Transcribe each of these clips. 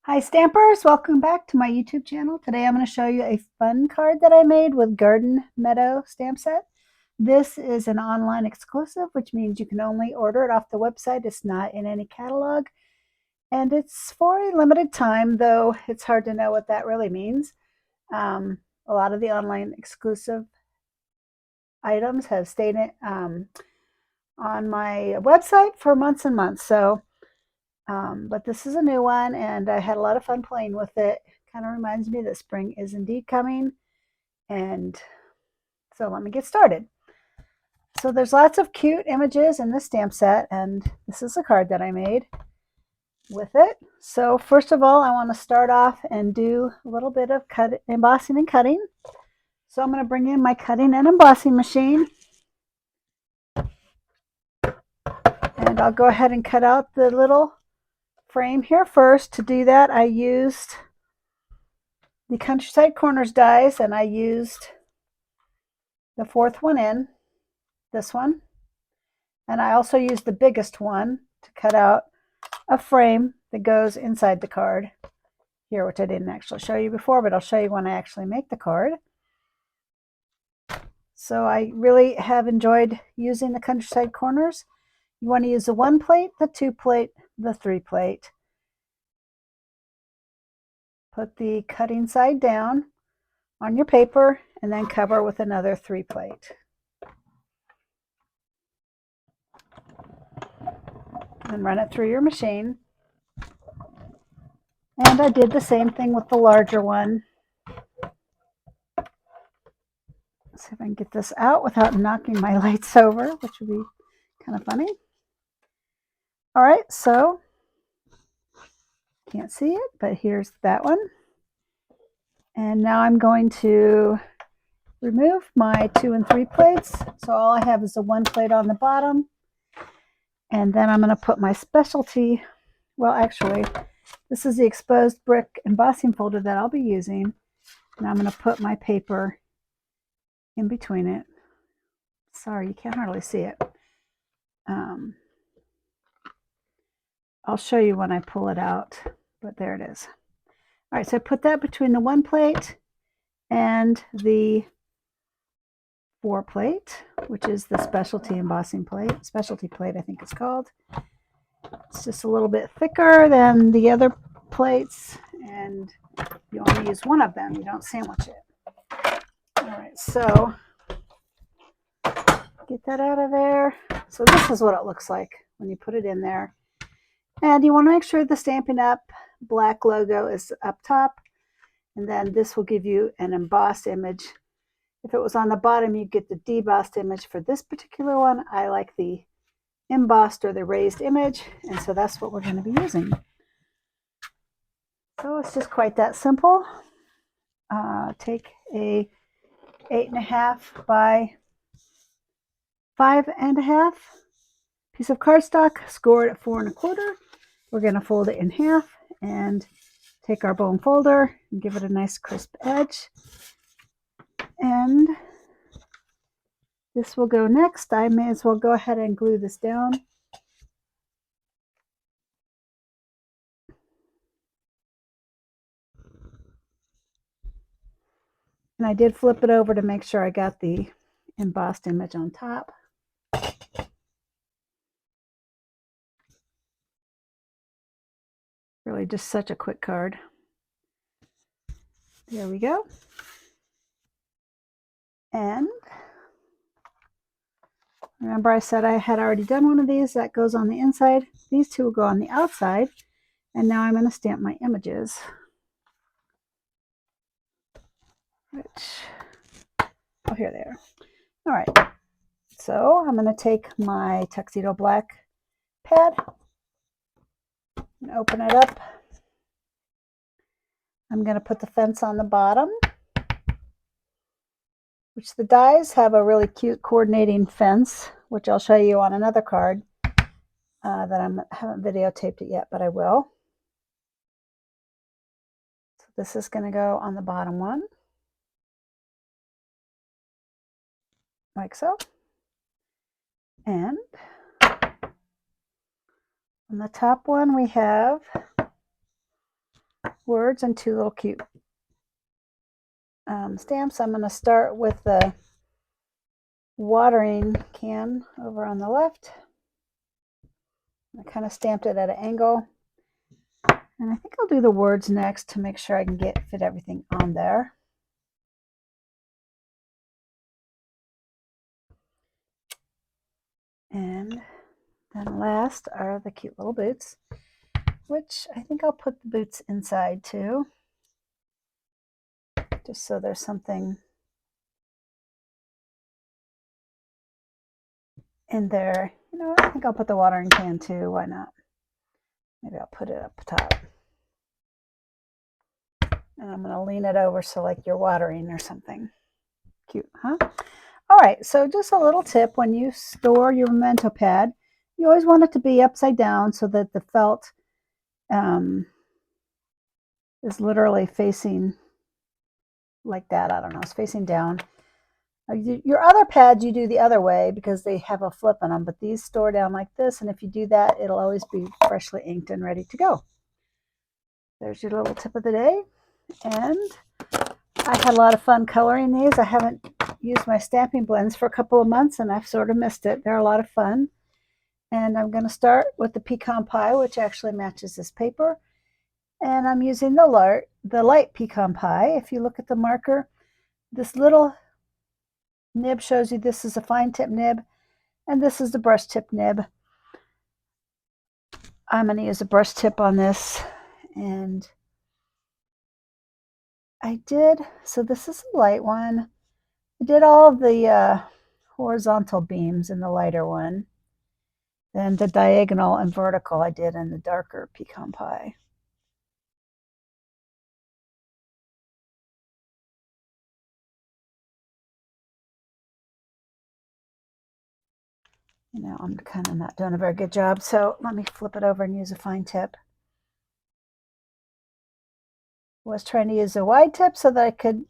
Hi Stampers, welcome back to my YouTube channel. Today I'm going to show you a fun card that I made with Garden Meadow stamp set. This is an online exclusive, which means you can only order it off the website. It's not in any catalog, and it's for a limited time, though it's hard to know what that really means. A lot of the online exclusive items have stayed on my website for months and months, but this is a new one, and I had a lot of fun playing with it. Kind of reminds me that spring is indeed coming. And so let me get started. So there's lots of cute images in this stamp set, and this is a card that I made with it. So first of all, I want to start off and do a little bit of embossing and cutting. So I'm going to bring in my cutting and embossing machine, and I'll go ahead and cut out the little frame here first. To do that, I used the Countryside Corners dies, and I used the fourth one in, this one, and I also used the biggest one to cut out a frame that goes inside the card here, which I didn't actually show you before, but I'll show you when I actually make the card. So I really have enjoyed using the Countryside Corners. You want to use the 1 plate, the 2 plate, the 3 plate. Put the cutting side down on your paper and then cover with another 3 plate. And run it through your machine. And I did the same thing with the larger one. Let's see if I can get this out without knocking my lights over, which would be kind of funny. All right, so can't see it, but here's that one. And now I'm going to remove my 2 and 3 plates. So all I have is a 1 plate on the bottom. And then I'm going to put my specialty, well, actually, this is the exposed brick embossing folder that I'll be using. And I'm going to put my paper in between it. Sorry, you can't hardly see it. I'll show you when I pull it out, but there it is. All right, so I put that between the 1 plate and the 4 plate, which is the specialty embossing plate. Specialty plate, I think it's called. It's just a little bit thicker than the other plates, and you only use one of them. You don't sandwich it. All right, so get that out of there. So this is what it looks like when you put it in there. And you want to make sure the Stampin' Up! Black logo is up top, and then this will give you an embossed image. If it was on the bottom, you get the debossed image. For this particular one, I like the embossed or the raised image, and so that's what we're going to be using. So it's just quite that simple. Take a 8.5 by 5.5 piece of cardstock, score it at 4 1/4. We're going to fold it in half and take our bone folder and give it a nice crisp edge. And this will go next. I may as well go ahead and glue this down. And I did flip it over to make sure I got the embossed image on top. Really just such a quick card. There we go. And remember I said I had already done one of these. That goes on the inside. These two will go on the outside. And now I'm going to stamp my images. Oh, here they are. All right. So I'm going to take my tuxedo black pad and open it up. I'm going to put the fence on the bottom, which the dies have a really cute coordinating fence, which I'll show you on another card that I haven't videotaped it yet, but I will. So this is going to go on the bottom one, like so. And on the top one we have words and 2 little cute stamps. I'm going to start with the watering can over on the left. I kind of stamped it at an angle. And I think I'll do the words next to make sure I can fit everything on there. And then last are the cute little boots, which I think I'll put the boots inside too, just so there's something in there. You know, I think I'll put the watering can too. Why not? Maybe I'll put it up top. And I'm going to lean it over so like you're watering or something. Cute, huh? All right, so just a little tip. When you store your memento pad, you always want it to be upside down so that the felt is literally facing like that. I don't know, it's facing down. Your other pads you do the other way because they have a flip in them, but these store down like this, and if you do that, it'll always be freshly inked and ready to go. There's your little tip of the day. And I had a lot of fun coloring these. I haven't used my stamping blends for a couple of months, and I've sort of missed it. They're a lot of fun. And I'm going to start with the pecan pie, which actually matches this paper. And I'm using the light pecan pie. If you look at the marker, this little nib shows you this is a fine tip nib, and this is the brush tip nib. I'm going to use a brush tip on this, and so this is a light one. I did all of the horizontal beams in the lighter one. Then the diagonal and vertical I did in the darker pecan pie. You know, I'm kind of not doing a very good job, so let me flip it over and use a fine tip. Was trying to use a wide tip so that I could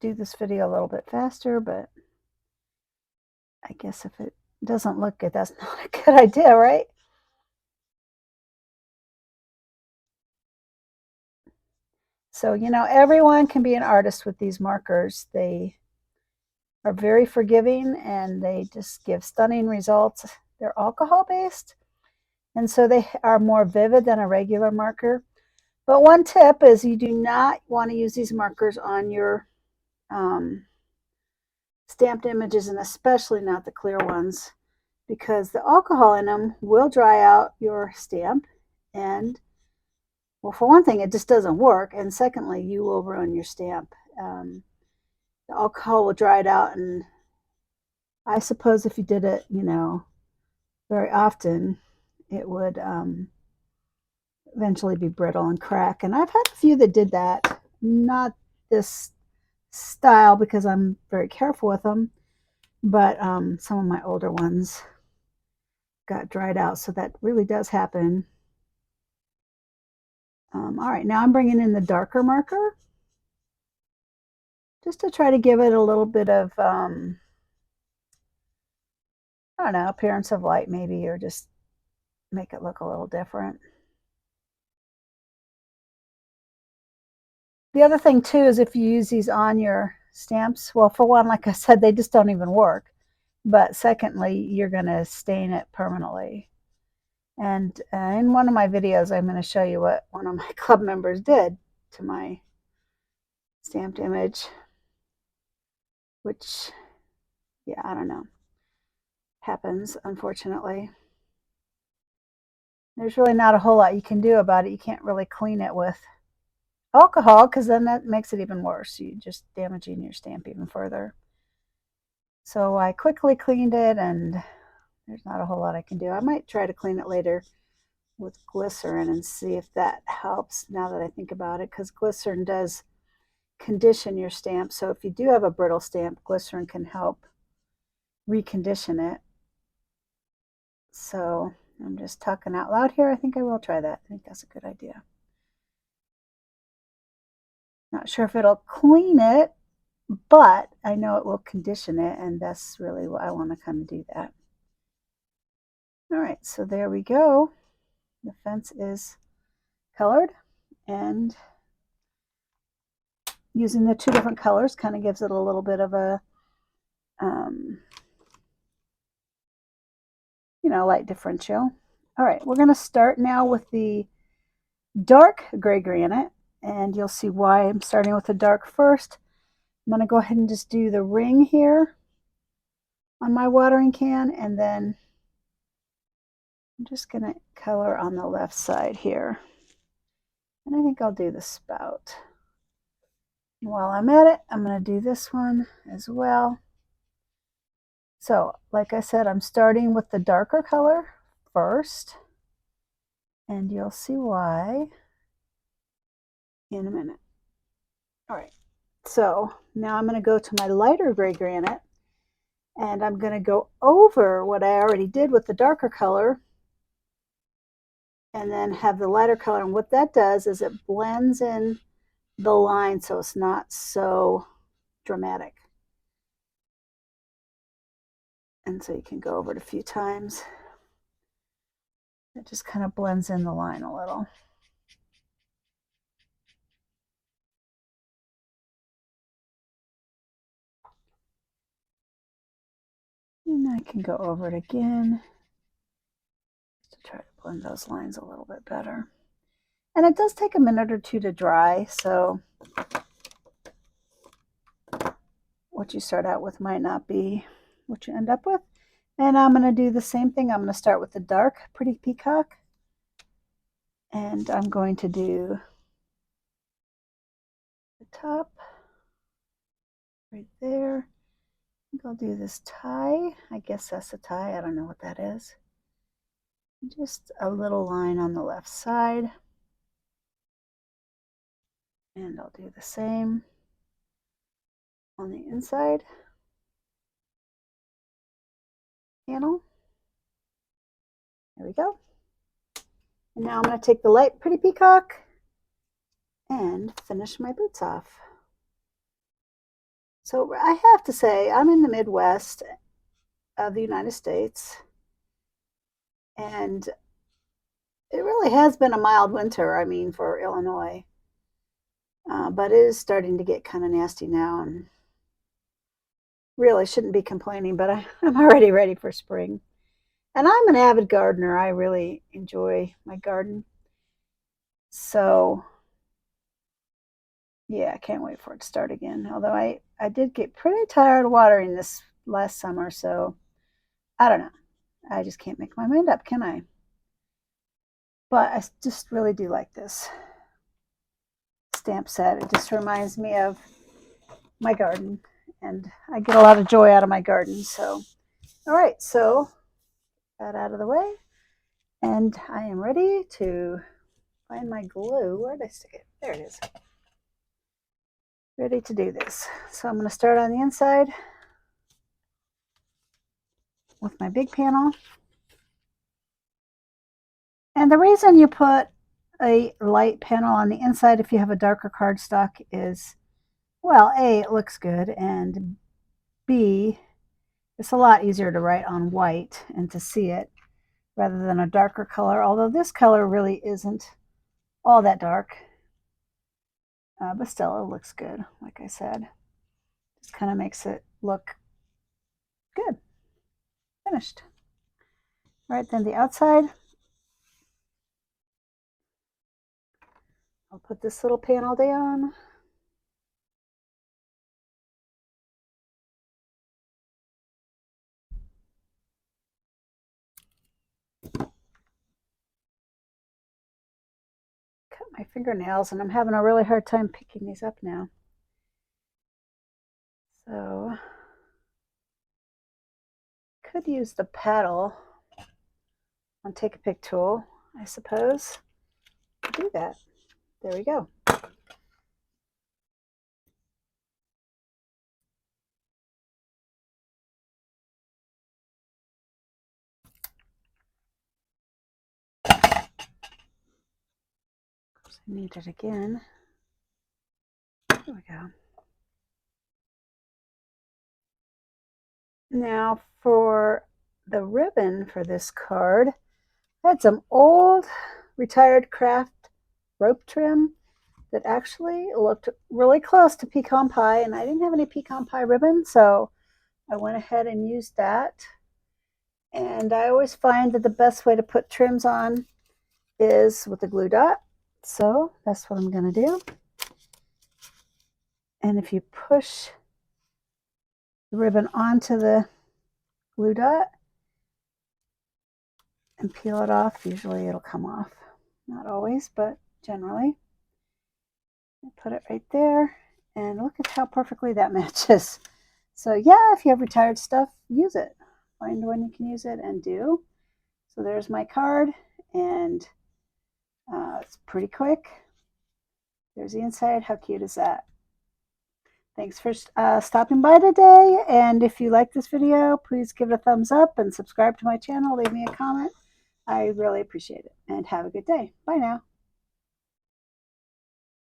do this video a little bit faster, but I guess if it doesn't look good, that's not a good idea, right? So, you know, everyone can be an artist with these markers. They are very forgiving and they just give stunning results. They're alcohol based, and so they are more vivid than a regular marker. But one tip is you do not want to use these markers on your stamped images, and especially not the clear ones, because the alcohol in them will dry out your stamp, and well, for one thing, it just doesn't work, and secondly, you will ruin your stamp. The alcohol will dry it out, and I suppose if you did it, you know, very often, it would eventually be brittle and crack. And I've had a few that did that. Not this style because I'm very careful with them, but some of my older ones got dried out, so that really does happen. All right, now I'm bringing in the darker marker just to try to give it a little bit of I don't know, appearance of light maybe, or just make it look a little different. The other thing too is if you use these on your stamps, well, for one, like I said, they just don't even work. But secondly, you're going to stain it permanently. And in one of my videos, I'm going to show you what one of my club members did to my stamped image, which, yeah, I don't know, happens, unfortunately. There's really not a whole lot you can do about it. You can't really clean it with alcohol because then that makes it even worse. You're just damaging your stamp even further. So I quickly cleaned it, and there's not a whole lot I can do. I might try to clean it later with glycerin and see if that helps now that I think about it, because glycerin does condition your stamp. So if you do have a brittle stamp, glycerin can help recondition it. So I'm just talking out loud here. I think I will try that. I think that's a good idea. Not sure if it'll clean it, but I know it will condition it, and that's really what I want to kind of do that. All right, so there we go. The fence is colored, and using the two different colors kind of gives it a little bit of a, light differential. All right, we're going to start now with the dark gray granite, and you'll see why I'm starting with the dark first. I'm going to go ahead and just do the ring here on my watering can, and then I'm just going to color on the left side here. And I think I'll do the spout. While I'm at it, I'm going to do this one as well. So, like I said, I'm starting with the darker color first, and you'll see why in a minute. All right, so now I'm going to go to my lighter gray granite, and I'm going to go over what I already did with the darker color and then have the lighter color. And what that does is it blends in the line so it's not so dramatic. And so you can go over it a few times. It just kind of blends in the line a little. And I can go over it again to try to blend those lines a little bit better. And it does take a minute or two to dry, so what you start out with might not be what you end up with. And I'm going to do the same thing. I'm going to start with the dark Pretty Peacock, and I'm going to do the top right there. I think I'll do this tie. I guess that's a tie. I don't know what that is. Just a little line on the left side. And I'll do the same on the inside panel. There we go. And now I'm going to take the light Pretty Peacock and finish my boots off. So I have to say, I'm in the Midwest of the United States, and it really has been a mild winter, I mean, for Illinois. But it is starting to get kind of nasty now, and really shouldn't be complaining, but I'm already ready for spring. And I'm an avid gardener. I really enjoy my garden. So, yeah, I can't wait for it to start again. Although I did get pretty tired of watering this last summer, so I don't know. I just can't make my mind up, can I? But I just really do like this stamp set. It just reminds me of my garden, and I get a lot of joy out of my garden. So, all right, so that out of the way, and I am ready to find my glue. Where did I stick it? There it is. Ready to do this. So I'm going to start on the inside with my big panel. And the reason you put a light panel on the inside if you have a darker cardstock is, well, A, it looks good, and B, it's a lot easier to write on white and to see it rather than a darker color, although this color really isn't all that dark. But still, it looks good, like I said. Just kind of makes it look good. Finished. All right, then the outside. I'll put this little panel down. Cut my fingernails, and I'm having a really hard time picking these up now. So, could use the paddle on Take a Pick tool, I suppose, to do that. There we go. I need it again. There we go. Now for the ribbon for this card, I had some old retired craft rope trim, that actually looked really close to pecan pie, and I didn't have any pecan pie ribbon, so I went ahead and used that. And I always find that the best way to put trims on is with a glue dot. So that's what I'm going to do. And if you push the ribbon onto the glue dot and peel it off, usually it'll come off. Not always, but generally. Put it right there, and look at how perfectly that matches. So yeah, if you have retired stuff, use it. Find when you can use it and do. So there's my card, and it's pretty quick. There's the inside. How cute is that? Thanks for stopping by today, and if you like this video, please give it a thumbs up and subscribe to my channel. Leave me a comment. I really appreciate it, and have a good day. Bye now.